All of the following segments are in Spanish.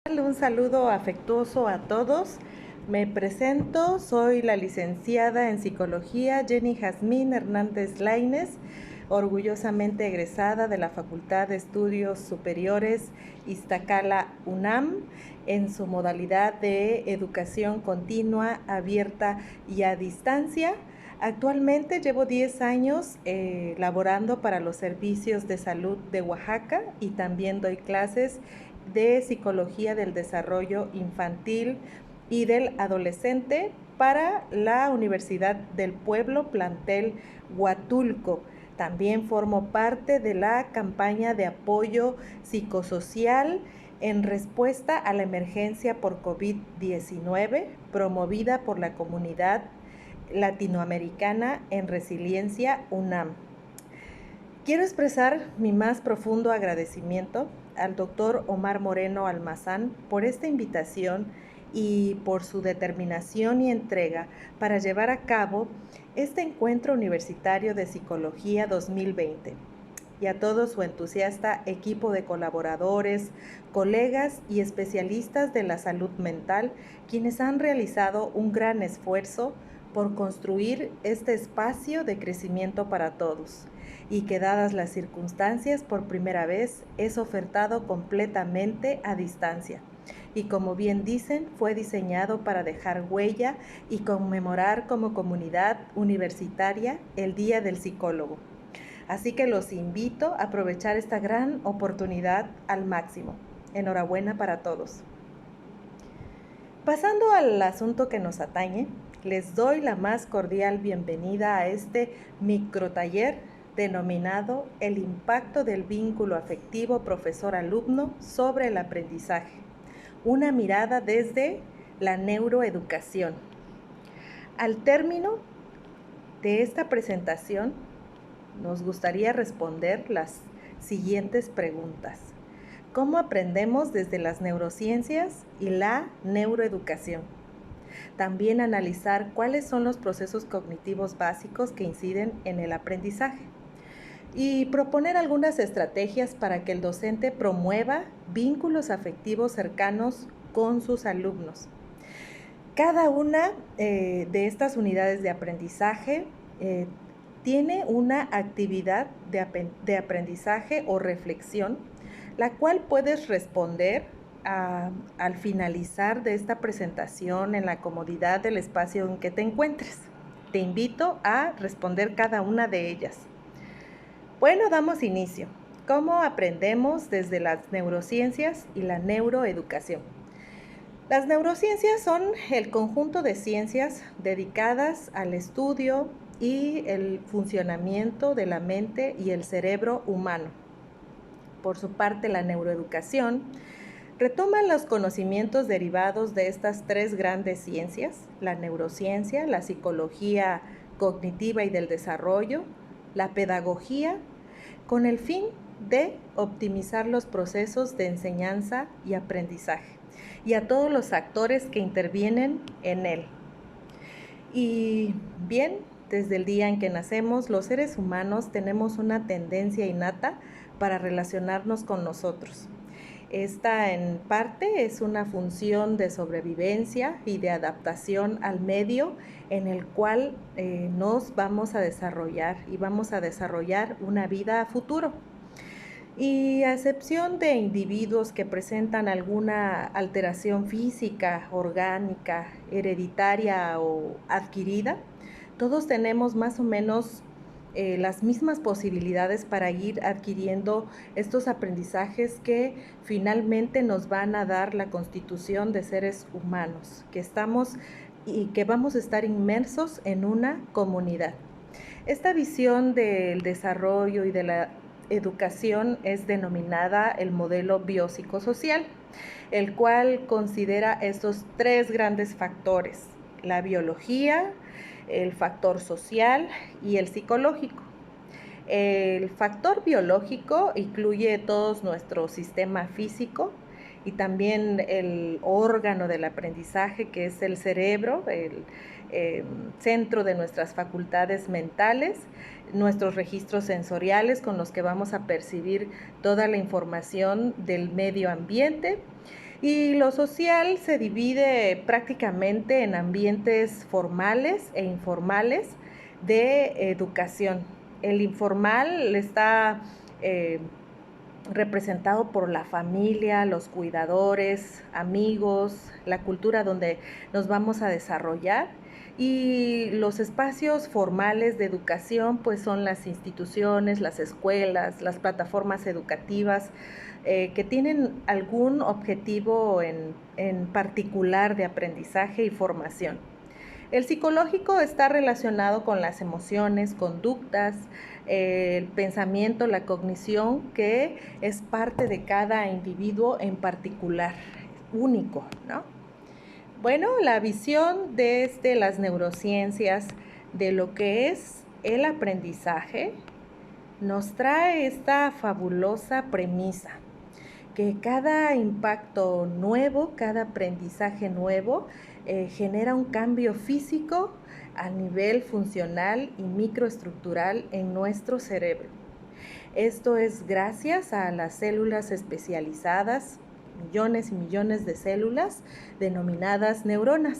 Un saludo afectuoso a todos. Me presento, soy la licenciada en Psicología Jenny Jazmín Hernández Laínez, orgullosamente egresada de la Facultad de Estudios Superiores Iztacala UNAM en su modalidad de educación continua, abierta y a distancia. Actualmente llevo 10 años laborando para los servicios de salud de Oaxaca y también doy clases de Psicología del Desarrollo Infantil y del Adolescente para la Universidad del Pueblo, plantel Huatulco. También formo parte de la campaña de apoyo psicosocial en respuesta a la emergencia por COVID-19 promovida por la Comunidad Latinoamericana en Resiliencia UNAM. Quiero expresar mi más profundo agradecimiento al doctor Omar Moreno Almazán por esta invitación y por su determinación y entrega para llevar a cabo este encuentro universitario de Psicología 2020, y a todo su entusiasta equipo de colaboradores, colegas y especialistas de la salud mental, quienes han realizado un gran esfuerzo por construir este espacio de crecimiento para todos, y que dadas las circunstancias por primera vez es ofertado completamente a distancia. Y como bien dicen, fue diseñado para dejar huella y conmemorar como comunidad universitaria el Día del Psicólogo. Así que los invito a aprovechar esta gran oportunidad al máximo. Enhorabuena para todos. Pasando al asunto que nos atañe, les doy la más cordial bienvenida a este microtaller denominado El impacto del vínculo afectivo profesor-alumno sobre el aprendizaje, una mirada desde la neuroeducación. Al término de esta presentación, nos gustaría responder las siguientes preguntas. ¿Cómo aprendemos desde las neurociencias y la neuroeducación? También analizar cuáles son los procesos cognitivos básicos que inciden en el aprendizaje. Y proponer algunas estrategias para que el docente promueva vínculos afectivos cercanos con sus alumnos. Cada una de estas unidades de aprendizaje tiene una actividad de aprendizaje o reflexión, la cual puedes responder al finalizar de esta presentación en la comodidad del espacio en que te encuentres. Te invito a responder cada una de ellas. Bueno, damos inicio. ¿Cómo aprendemos desde las neurociencias y la neuroeducación? Las neurociencias son el conjunto de ciencias dedicadas al estudio y el funcionamiento de la mente y el cerebro humano. Por su parte, la neuroeducación retoma los conocimientos derivados de estas tres grandes ciencias: la neurociencia, la psicología cognitiva y del desarrollo, la pedagogía, con el fin de optimizar los procesos de enseñanza y aprendizaje y a todos los actores que intervienen en él. Y bien, desde el día en que nacemos, los seres humanos tenemos una tendencia innata para relacionarnos con nosotros. Esta, en parte, es una función de sobrevivencia y de adaptación al medio en el cual nos vamos a desarrollar y vamos a desarrollar una vida a futuro. Y a excepción de individuos que presentan alguna alteración física, orgánica, hereditaria o adquirida, todos tenemos más o menos las mismas posibilidades para ir adquiriendo estos aprendizajes que finalmente nos van a dar la constitución de seres humanos, que estamos y que vamos a estar inmersos en una comunidad. Esta visión del desarrollo y de la educación es denominada el modelo biopsicosocial, el cual considera estos tres grandes factores: la biología, el factor social y el psicológico. El factor biológico incluye todo nuestro sistema físico y también el órgano del aprendizaje, que es el cerebro, el centro de nuestras facultades mentales, nuestros registros sensoriales con los que vamos a percibir toda la información del medio ambiente, Y lo social se divide prácticamente en ambientes formales e informales de educación. El informal está eh, representado por la familia, los cuidadores, amigos, la cultura donde nos vamos a desarrollar. Y los espacios formales de educación pues son las instituciones, las escuelas, las plataformas educativas que tienen algún objetivo en particular de aprendizaje y formación. El psicológico está relacionado con las emociones, conductas, el pensamiento, la cognición, que es parte de cada individuo en particular, único, ¿no? Bueno, la visión desde las neurociencias de lo que es el aprendizaje nos trae esta fabulosa premisa, que cada impacto nuevo, cada aprendizaje nuevo, genera un cambio físico a nivel funcional y microestructural en nuestro cerebro. Esto es gracias a las células especializadas, millones y millones de células denominadas neuronas,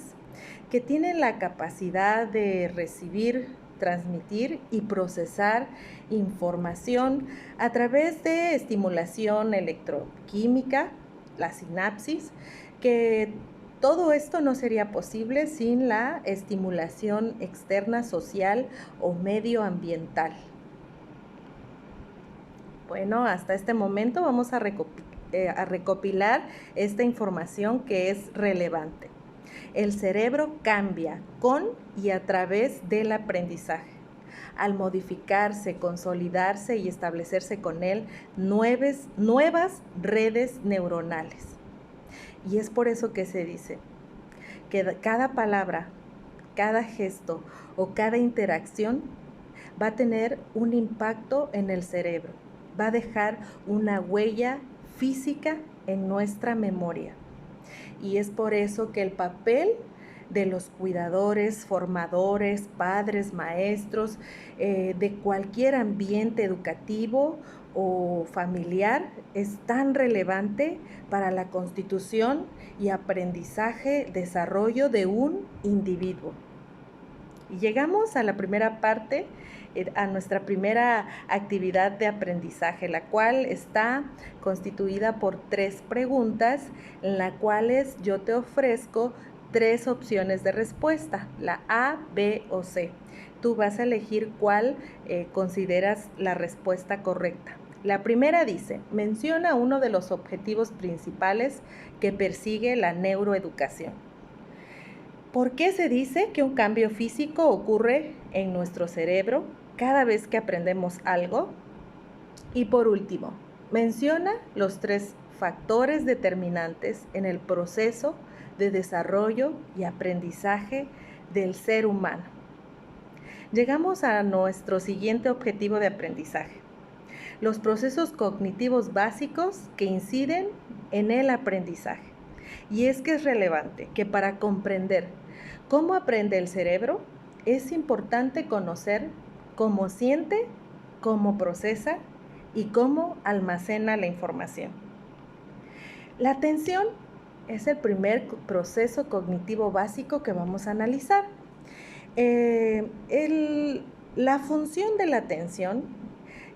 que tienen la capacidad de recibir, transmitir y procesar información a través de estimulación electroquímica, la sinapsis, que todo esto no sería posible sin la estimulación externa social o medioambiental. Bueno, hasta este momento vamos a recopilar esta información que es relevante. El cerebro cambia con y a través del aprendizaje. Al modificarse, consolidarse y establecerse con él nuevas redes neuronales. Y es por eso que se dice que cada palabra, cada gesto o cada interacción va a tener un impacto en el cerebro, va a dejar una huella física en nuestra memoria. Y es por eso que el papel de los cuidadores, formadores, padres, maestros, de cualquier ambiente educativo o familiar es tan relevante para la constitución y aprendizaje, desarrollo de un individuo. Y llegamos a la primera parte, a nuestra primera actividad de aprendizaje, la cual está constituida por 3 preguntas, en las cuales yo te ofrezco 3 opciones de respuesta, la A, B o C. Tú vas a elegir cuál consideras la respuesta correcta. La primera dice, menciona uno de los objetivos principales que persigue la neuroeducación. ¿Por qué se dice que un cambio físico ocurre en nuestro cerebro cada vez que aprendemos algo? Y por último, menciona los 3 factores determinantes en el proceso de desarrollo y aprendizaje del ser humano. Llegamos a nuestro siguiente objetivo de aprendizaje: los procesos cognitivos básicos que inciden en el aprendizaje. Y es que es relevante que para comprender cómo aprende el cerebro, es importante conocer cómo siente, cómo procesa y cómo almacena la información. La atención es el primer proceso cognitivo básico que vamos a analizar. La función de la atención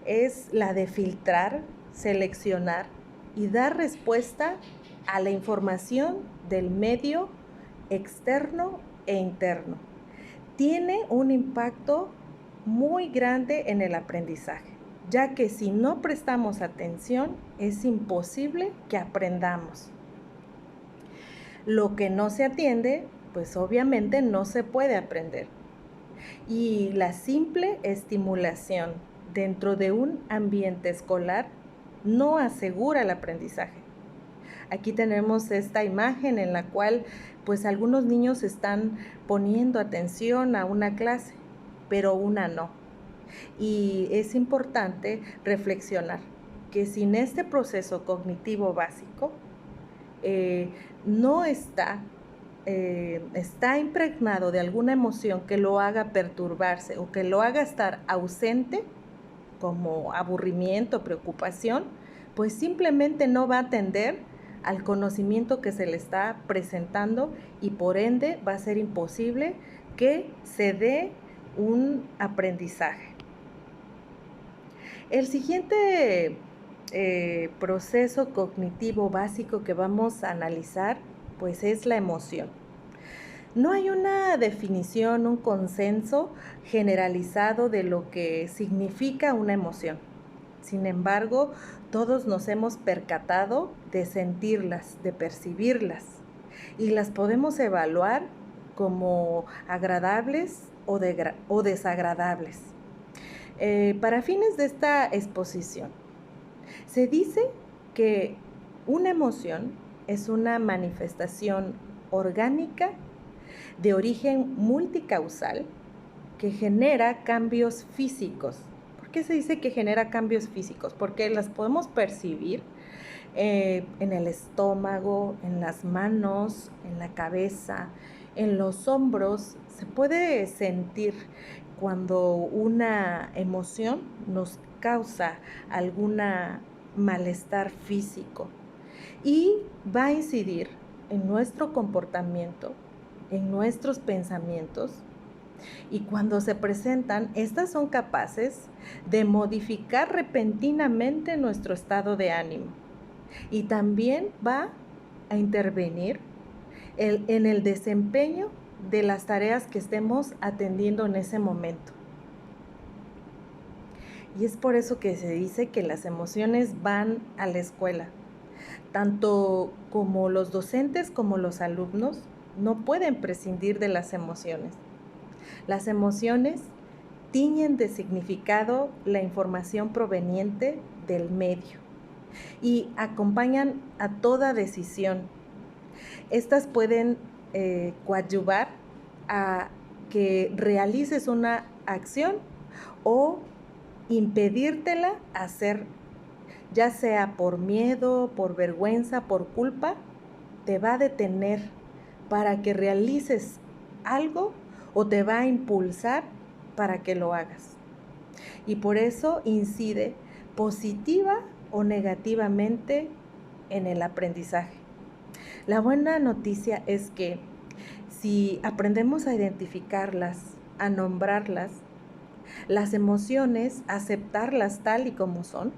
es la de filtrar, seleccionar y dar respuesta a la información del medio externo e interno. Tiene un impacto muy grande en el aprendizaje, ya que si no prestamos atención es imposible que aprendamos. Lo que no se atiende, pues obviamente no se puede aprender. Y la simple estimulación dentro de un ambiente escolar no asegura el aprendizaje. Aquí tenemos esta imagen en la cual pues algunos niños están poniendo atención a una clase, pero una no. Y es importante reflexionar que sin este proceso cognitivo básico no está impregnado de alguna emoción que lo haga perturbarse o que lo haga estar ausente, como aburrimiento, preocupación, pues simplemente no va a atender al conocimiento que se le está presentando y por ende va a ser imposible que se dé un aprendizaje. El siguiente proceso cognitivo básico que vamos a analizar pues es la emoción. No hay una definición, un consenso generalizado de lo que significa una emoción. Sin embargo, todos nos hemos percatado de sentirlas, de percibirlas, y las podemos evaluar como agradables o desagradables. Para fines de esta exposición, se dice que una emoción es una manifestación orgánica de origen multicausal que genera cambios físicos. ¿Por qué se dice que genera cambios físicos? Porque las podemos percibir en el estómago, en las manos, en la cabeza, en los hombros. Se puede sentir cuando una emoción nos causa alguna malestar físico y va a incidir en nuestro comportamiento, en nuestros pensamientos, y cuando se presentan, estas son capaces de modificar repentinamente nuestro estado de ánimo y también va a intervenir en el desempeño de las tareas que estemos atendiendo en ese momento. Y es por eso que se dice que las emociones van a la escuela. Tanto como los docentes como los alumnos no pueden prescindir de las emociones. Las emociones tiñen de significado la información proveniente del medio y acompañan a toda decisión. Estas pueden coadyuvar a que realices una acción o impedírtela hacer, ya sea por miedo, por vergüenza, por culpa, te va a detener para que realices algo o te va a impulsar para que lo hagas. Y por eso incide positiva o negativamente en el aprendizaje. La buena noticia es que si aprendemos a identificarlas, a nombrarlas, las emociones, aceptarlas tal y como son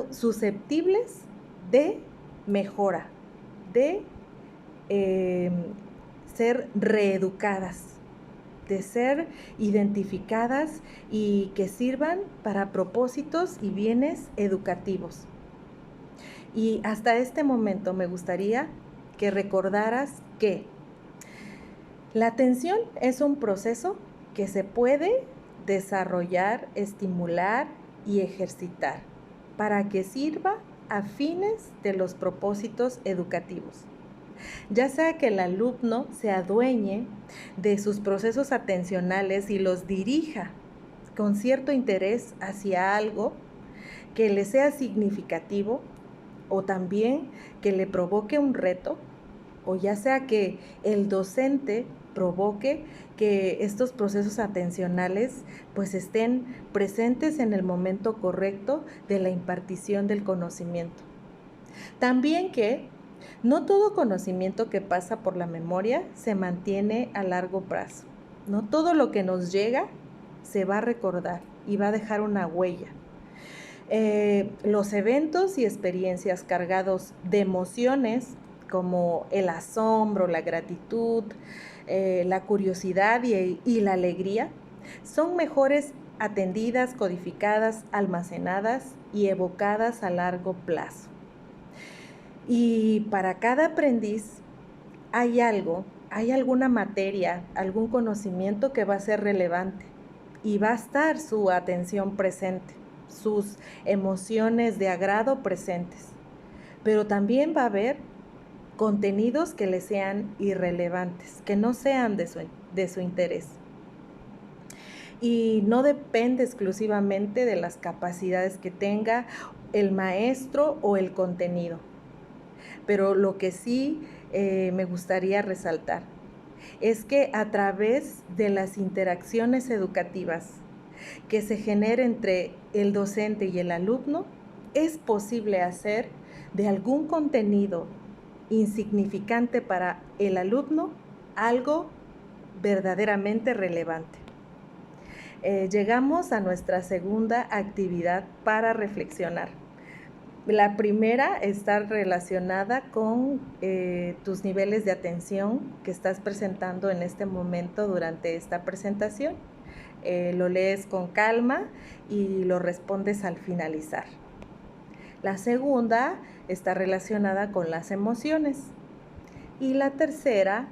susceptibles de mejora, de ser reeducadas, de ser identificadas y que sirvan para propósitos y bienes educativos. Y hasta este momento me gustaría que recordaras que la atención es un proceso que se puede desarrollar, estimular y ejercitar para que sirva a fines de los propósitos educativos. Ya sea que el alumno se adueñe de sus procesos atencionales y los dirija con cierto interés hacia algo que le sea significativo, o también que le provoque un reto, o ya sea que el docente provoque que estos procesos atencionales pues estén presentes en el momento correcto de la impartición del conocimiento. También que no todo conocimiento que pasa por la memoria se mantiene a largo plazo. No todo lo que nos llega se va a recordar y va a dejar una huella. Los eventos y experiencias cargados de emociones como el asombro, la gratitud, la curiosidad y la alegría son mejores atendidas, codificadas, almacenadas y evocadas a largo plazo. Y para cada aprendiz hay alguna materia, algún conocimiento que va a ser relevante y va a estar su atención presente, sus emociones de agrado presentes. Pero también va a haber contenidos que le sean irrelevantes, que no sean de su interés. Y no depende exclusivamente de las capacidades que tenga el maestro o el contenido. Pero lo que sí me gustaría resaltar es que a través de las interacciones educativas que se genera entre el docente y el alumno, es posible hacer de algún contenido insignificante para el alumno, algo verdaderamente relevante. Llegamos a nuestra segunda actividad para reflexionar. La primera está relacionada con tus niveles de atención que estás presentando en este momento durante esta presentación. Lo lees con calma y lo respondes al finalizar. La segunda está relacionada con las emociones. Y la tercera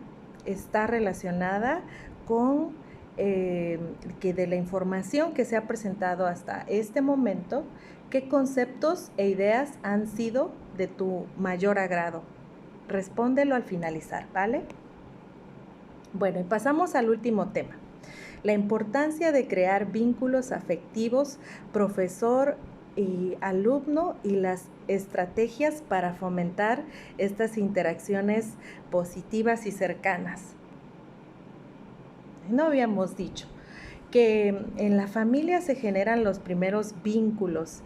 está relacionada con que de la información que se ha presentado hasta este momento, ¿qué conceptos e ideas han sido de tu mayor agrado? Respóndelo al finalizar, ¿vale? Bueno, y pasamos al último tema. La importancia de crear vínculos afectivos, profesor y alumno y las estrategias para fomentar estas interacciones positivas y cercanas. No habíamos dicho que en la familia se generan los primeros vínculos.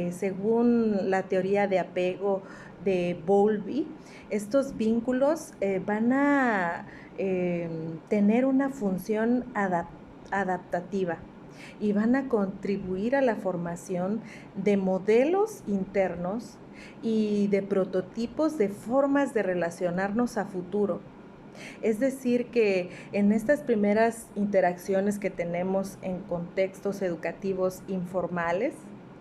Según la teoría de apego de Bowlby, estos vínculos van a tener una función adaptativa y van a contribuir a la formación de modelos internos y de prototipos de formas de relacionarnos a futuro. Es decir, que en estas primeras interacciones que tenemos en contextos educativos informales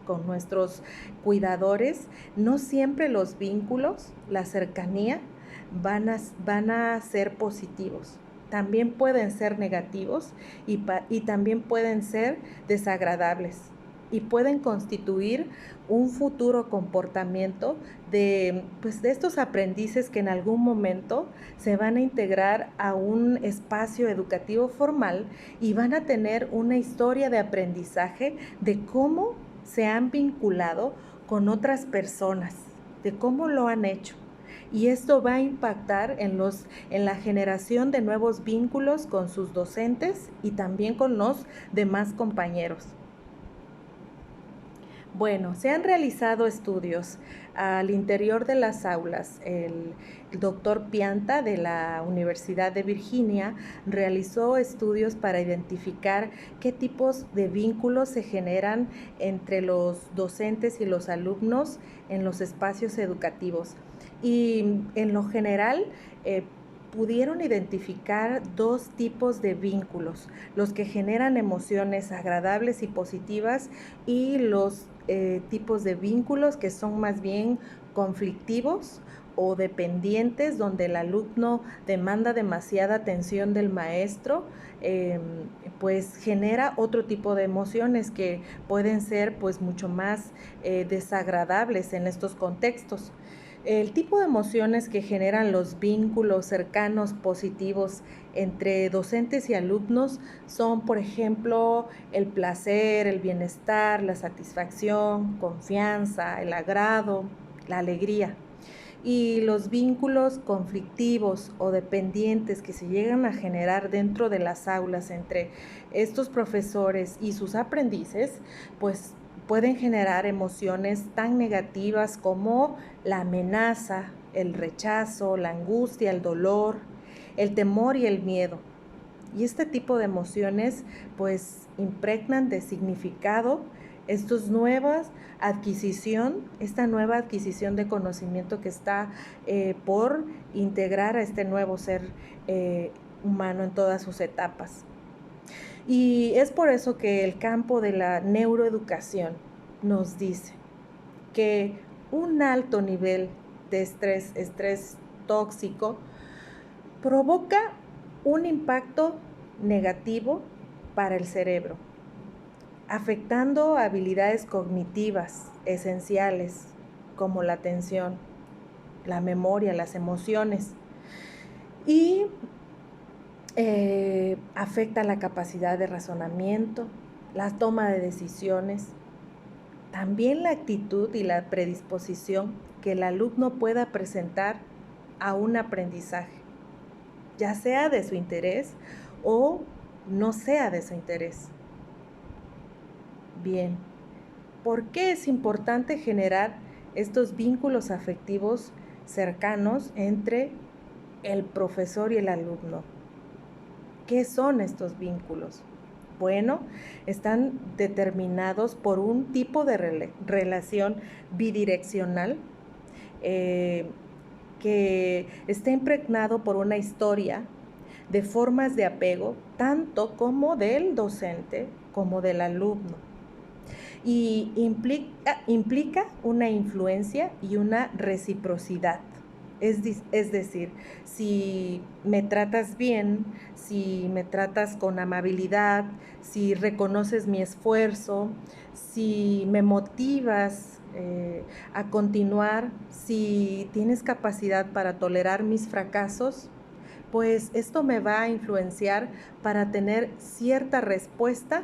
con nuestros cuidadores, no siempre los vínculos, la cercanía, van a ser positivos. También pueden ser negativos y también pueden ser desagradables y pueden constituir un futuro comportamiento de estos aprendices que en algún momento se van a integrar a un espacio educativo formal y van a tener una historia de aprendizaje de cómo se han vinculado con otras personas, de cómo lo han hecho. Y esto va a impactar en la generación de nuevos vínculos con sus docentes y también con los demás compañeros. Bueno, se han realizado estudios al interior de las aulas. El doctor Pianta de la Universidad de Virginia realizó estudios para identificar qué tipos de vínculos se generan entre los docentes y los alumnos en los espacios educativos. Y en lo general, pudieron identificar dos tipos de vínculos, los que generan emociones agradables y positivas y los tipos de vínculos que son más bien conflictivos o dependientes, donde el alumno demanda demasiada atención del maestro, pues genera otro tipo de emociones que pueden ser pues mucho más desagradables en estos contextos. El tipo de emociones que generan los vínculos cercanos positivos entre docentes y alumnos son, por ejemplo, el placer, el bienestar, la satisfacción, confianza, el agrado, la alegría. Y los vínculos conflictivos o dependientes que se llegan a generar dentro de las aulas entre estos profesores y sus aprendices, pues pueden generar emociones tan negativas como la amenaza, el rechazo, la angustia, el dolor, el temor y el miedo. Y este tipo de emociones pues impregnan de significado esta nueva adquisición de conocimiento que está por integrar a este nuevo ser humano en todas sus etapas. Y es por eso que el campo de la neuroeducación nos dice que un alto nivel de estrés tóxico, provoca un impacto negativo para el cerebro, afectando habilidades cognitivas esenciales como la atención, la memoria, las emociones, y afecta la capacidad de razonamiento, la toma de decisiones, también la actitud y la predisposición que el alumno pueda presentar a un aprendizaje, ya sea de su interés o no sea de su interés. Bien, ¿por qué es importante generar estos vínculos afectivos cercanos entre el profesor y el alumno. ¿Qué son estos vínculos? Bueno, están determinados por un tipo de relación bidireccional que está impregnado por una historia de formas de apego, tanto como del docente como del alumno. Y implica una influencia y una reciprocidad. Es decir, si me tratas bien, si me tratas con amabilidad, si reconoces mi esfuerzo, si me motivas a continuar, si tienes capacidad para tolerar mis fracasos, pues esto me va a influenciar para tener cierta respuesta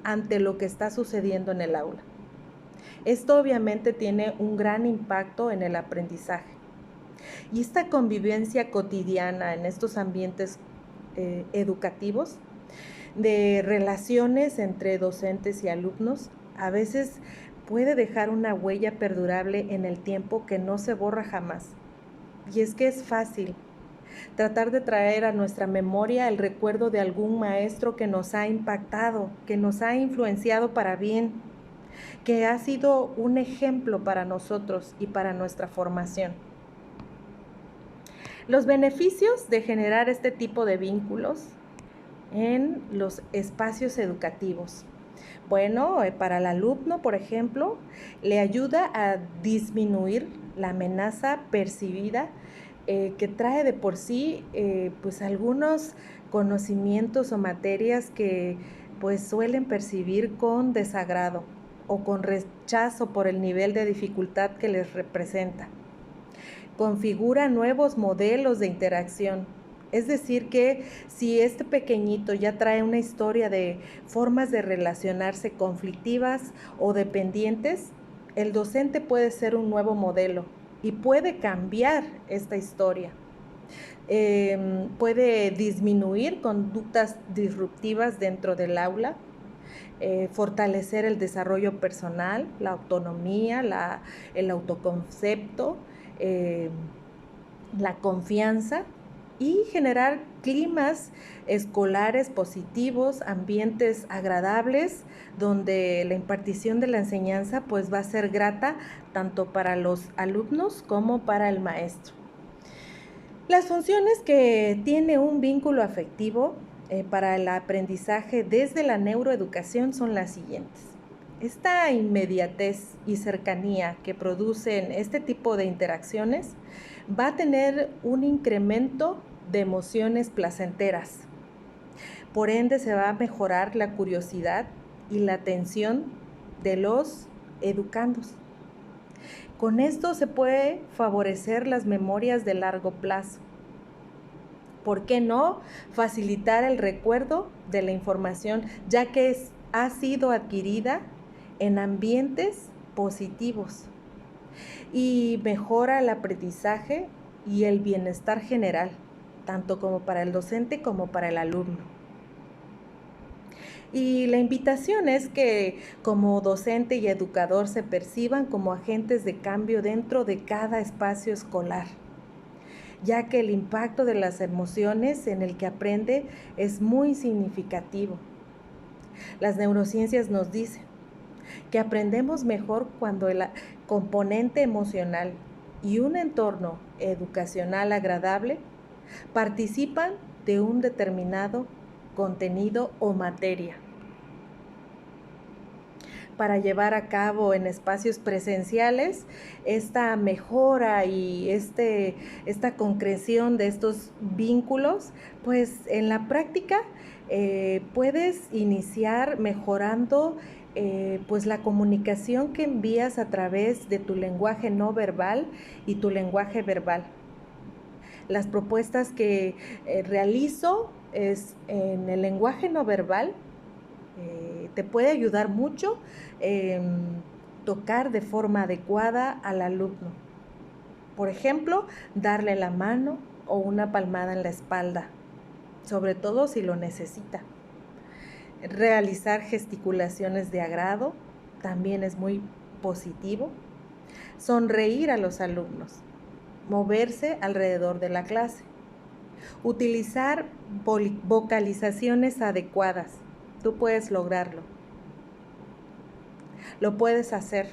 ante lo que está sucediendo en el aula. Esto obviamente tiene un gran impacto en el aprendizaje. Y esta convivencia cotidiana en estos ambientes educativos, de relaciones entre docentes y alumnos, a veces puede dejar una huella perdurable en el tiempo que no se borra jamás. Y es que es fácil tratar de traer a nuestra memoria el recuerdo de algún maestro que nos ha impactado, que nos ha influenciado para bien, que ha sido un ejemplo para nosotros y para nuestra formación. Los beneficios de generar este tipo de vínculos en los espacios educativos. Bueno, para el alumno, por ejemplo, le ayuda a disminuir la amenaza percibida que trae de por sí pues algunos conocimientos o materias que pues suelen percibir con desagrado o con rechazo por el nivel de dificultad que les representa. Configura nuevos modelos de interacción. Es decir, que si este pequeñito ya trae una historia de formas de relacionarse conflictivas o dependientes, el docente puede ser un nuevo modelo y puede cambiar esta historia. Puede disminuir conductas disruptivas dentro del aula, fortalecer el desarrollo personal, la autonomía, el autoconcepto, la confianza y generar climas escolares positivos, ambientes agradables, donde la impartición de la enseñanza pues va a ser grata tanto para los alumnos como para el maestro. Las funciones que tiene un vínculo afectivo para el aprendizaje desde la neuroeducación son las siguientes. Esta inmediatez y cercanía que producen este tipo de interacciones va a tener un incremento de emociones placenteras. Por ende, se va a mejorar la curiosidad y la atención de los educandos. Con esto se puede favorecer las memorias de largo plazo. ¿Por qué no facilitar el recuerdo de la información, ya que ha sido adquirida en ambientes positivos? Y mejora el aprendizaje y el bienestar general, tanto como para el docente como para el alumno. Y la invitación es que como docente y educador se perciban como agentes de cambio dentro de cada espacio escolar, ya que el impacto de las emociones en el que aprende es muy significativo. Las neurociencias nos dicen que aprendemos mejor cuando el componente emocional y un entorno educacional agradable participan de un determinado contenido o materia. Para llevar a cabo en espacios presenciales esta mejora y esta concreción de estos vínculos, pues en la práctica puedes iniciar mejorando pues la comunicación que envías a través de tu lenguaje no verbal y tu lenguaje verbal. Las propuestas que realizo es en el lenguaje no verbal. Te puede ayudar mucho tocar de forma adecuada al alumno. Por ejemplo, darle la mano o una palmada en la espalda, sobre todo si lo necesita. Realizar gesticulaciones de agrado también es muy positivo. sonreír a los alumnos, moverse alrededor de la clase, utilizar vocalizaciones adecuadas. Tú puedes lograrlo. Lo puedes hacer.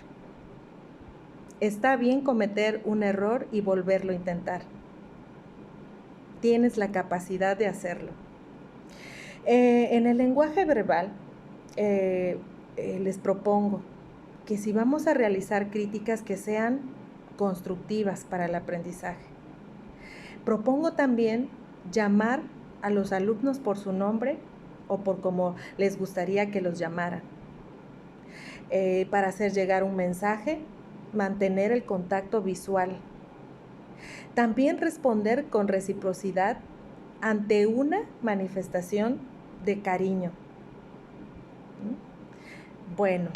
Está bien cometer un error y volverlo a intentar. Tienes la capacidad de hacerlo. En el lenguaje verbal, les propongo que si vamos a realizar críticas que sean constructivas para el aprendizaje. Propongo también llamar a los alumnos por su nombre o por como les gustaría que los llamaran. Para hacer llegar un mensaje, mantener el contacto visual. También responder con reciprocidad ante una manifestación de cariño. Bueno,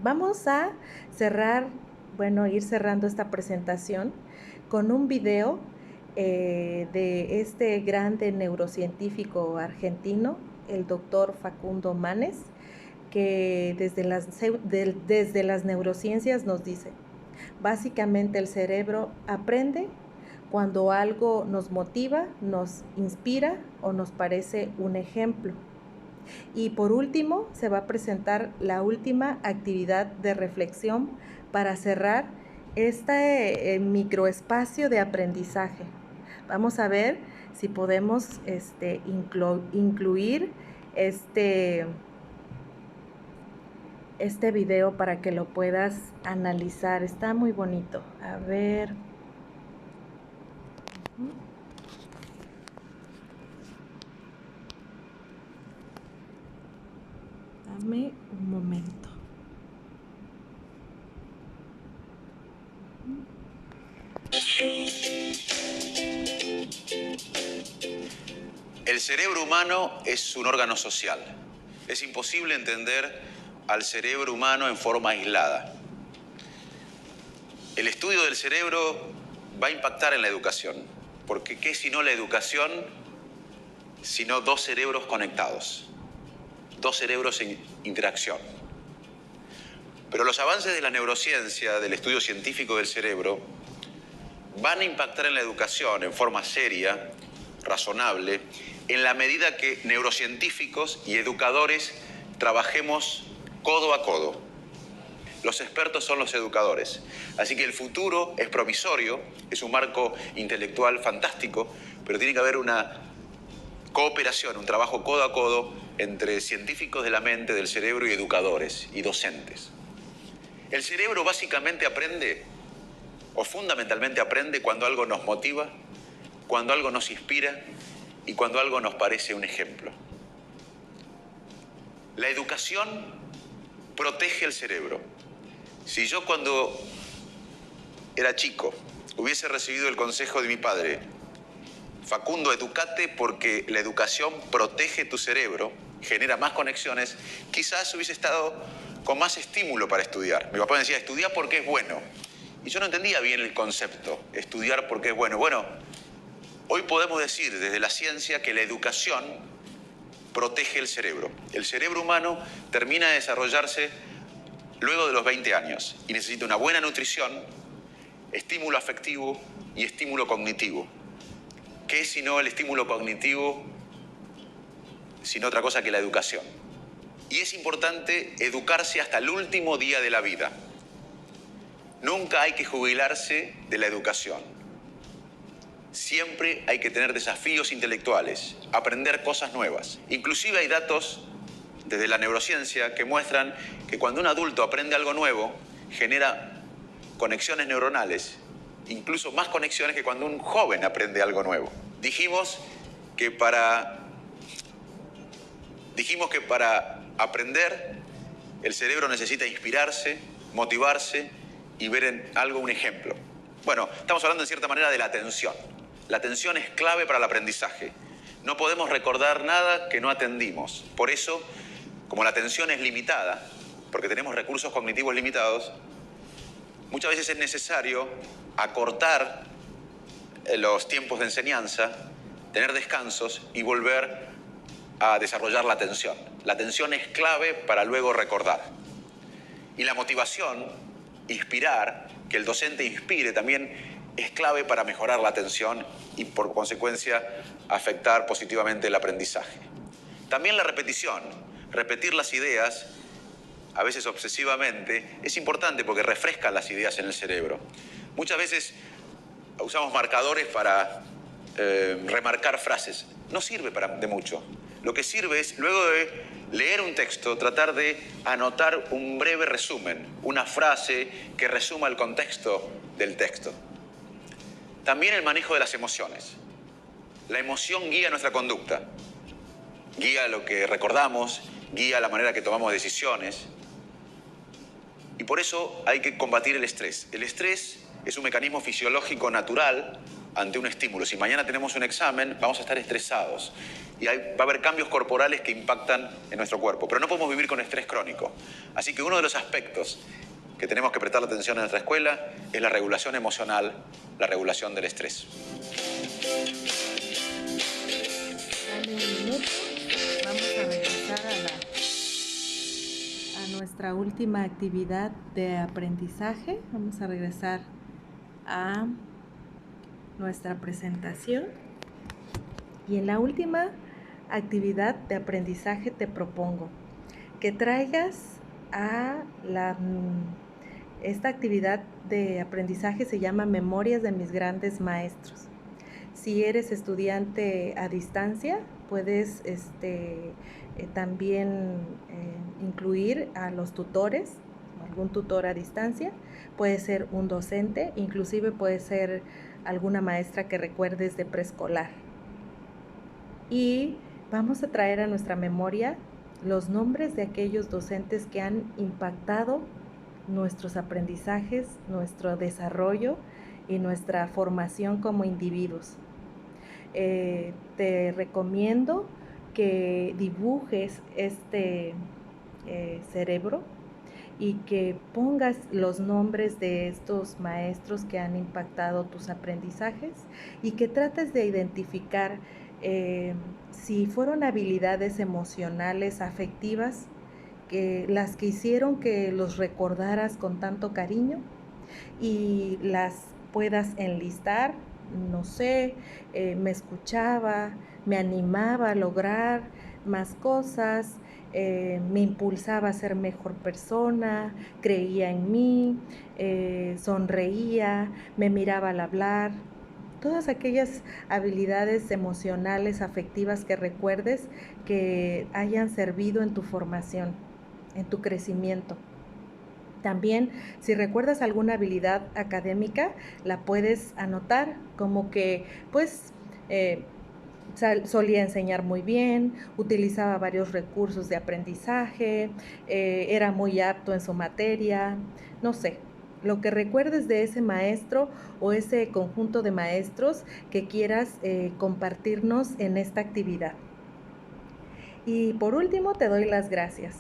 vamos a ir cerrando esta presentación con un video de este grande neurocientífico argentino, el doctor Facundo Manes, que desde las neurociencias nos dice, básicamente el cerebro aprende cuando algo nos motiva, nos inspira o nos parece un ejemplo. Y por último, se va a presentar la última actividad de reflexión para cerrar este microespacio de aprendizaje. Vamos a ver si podemos incluir este video para que lo puedas analizar. Está muy bonito. A ver. Dame un momento. El cerebro humano es un órgano social. Es imposible entender al cerebro humano en forma aislada. El estudio del cerebro va a impactar en la educación, porque ¿qué sino la educación sino dos cerebros conectados, dos cerebros en interacción? Pero los avances de la neurociencia, del estudio científico del cerebro, van a impactar en la educación en forma seria, razonable, en la medida que neurocientíficos y educadores trabajemos codo a codo. Los expertos son los educadores. Así que el futuro es promisorio, es un marco intelectual fantástico, pero tiene que haber una cooperación, un trabajo codo a codo entre científicos de la mente, del cerebro y educadores y docentes. El cerebro básicamente aprende, o fundamentalmente aprende, cuando algo nos motiva, cuando algo nos inspira y cuando algo nos parece un ejemplo. La educación protege el cerebro. Si yo cuando era chico hubiese recibido el consejo de mi padre, Facundo, educate porque la educación protege tu cerebro, genera más conexiones, quizás hubiese estado con más estímulo para estudiar. Mi papá me decía, estudia porque es bueno. Y yo no entendía bien el concepto, estudiar porque es bueno. Bueno, hoy podemos decir desde la ciencia que la educación protege el cerebro. El cerebro humano termina de desarrollarse luego de los 20 años y necesita una buena nutrición, estímulo afectivo y estímulo cognitivo. ¿Qué es sino el estímulo cognitivo, sino otra cosa que la educación? Y es importante educarse hasta el último día de la vida. Nunca hay que jubilarse de la educación. Siempre hay que tener desafíos intelectuales, aprender cosas nuevas. Inclusive hay datos desde la neurociencia que muestran que cuando un adulto aprende algo nuevo, genera conexiones neuronales, incluso más conexiones que cuando un joven aprende algo nuevo. Dijimos que para aprender, el cerebro necesita inspirarse, motivarse y ver en algo un ejemplo. Bueno, estamos hablando en cierta manera de la atención. La atención es clave para el aprendizaje. No podemos recordar nada que no atendimos. Por eso, como la atención es limitada, porque tenemos recursos cognitivos limitados, muchas veces es necesario acortar los tiempos de enseñanza, tener descansos y volver a desarrollar la atención. La atención es clave para luego recordar. Y la motivación inspirar, que el docente inspire también es clave para mejorar la atención y por consecuencia afectar positivamente el aprendizaje. También la repetición, repetir las ideas, a veces obsesivamente, es importante porque refresca las ideas en el cerebro. Muchas veces usamos marcadores para remarcar frases. No sirve de mucho. Lo que sirve es, luego de leer un texto, tratar de anotar un breve resumen, una frase que resuma el contexto del texto. También el manejo de las emociones. La emoción guía nuestra conducta, guía lo que recordamos, guía la manera que tomamos decisiones. Y por eso hay que combatir el estrés. El estrés es un mecanismo fisiológico natural ante un estímulo. Si mañana tenemos un examen, vamos a estar estresados y va a haber cambios corporales que impactan en nuestro cuerpo, pero no podemos vivir con estrés crónico. Así que uno de los aspectos que tenemos que prestar atención en nuestra escuela es la regulación emocional, la regulación del estrés. Dale un minuto. Vamos a regresar a nuestra última actividad de aprendizaje. Vamos a regresar a nuestra presentación. Y en la última actividad de aprendizaje te propongo que traigas a esta actividad de aprendizaje se llama Memorias de mis grandes maestros. Si eres estudiante a distancia, puedes también incluir a los tutores, algún tutor a distancia, puede ser un docente, inclusive puede ser alguna maestra que recuerdes de preescolar. Y vamos a traer a nuestra memoria los nombres de aquellos docentes que han impactado nuestros aprendizajes, nuestro desarrollo y nuestra formación como individuos. Te recomiendo que dibujes este cerebro y que pongas los nombres de estos maestros que han impactado tus aprendizajes y que trates de identificar si fueron habilidades emocionales, afectivas, las que hicieron que los recordaras con tanto cariño y las puedas enlistar. No sé, me escuchaba, me animaba a lograr más cosas, me impulsaba a ser mejor persona, creía en mí, sonreía, me miraba al hablar. Todas aquellas habilidades emocionales, afectivas que recuerdes que hayan servido en tu formación, en tu crecimiento. También, si recuerdas alguna habilidad académica, la puedes anotar como que, pues, solía enseñar muy bien, utilizaba varios recursos de aprendizaje, era muy apto en su materia, no sé. Lo que recuerdes de ese maestro o ese conjunto de maestros que quieras compartirnos en esta actividad. Y por último, te doy las gracias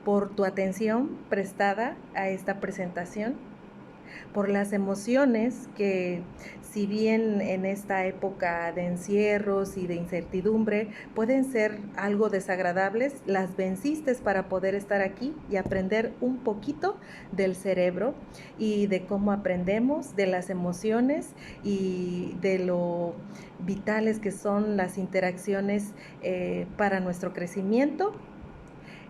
por tu atención prestada a esta presentación, por las emociones que, si bien en esta época de encierros y de incertidumbre pueden ser algo desagradables, las venciste para poder estar aquí y aprender un poquito del cerebro y de cómo aprendemos, de las emociones y de lo vitales que son las interacciones para nuestro crecimiento.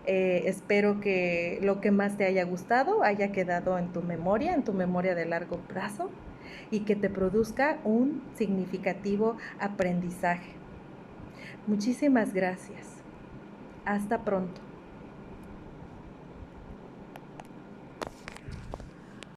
Espero que lo que más te haya gustado haya quedado en tu memoria de largo plazo y que te produzca un significativo aprendizaje. Muchísimas gracias. Hasta pronto.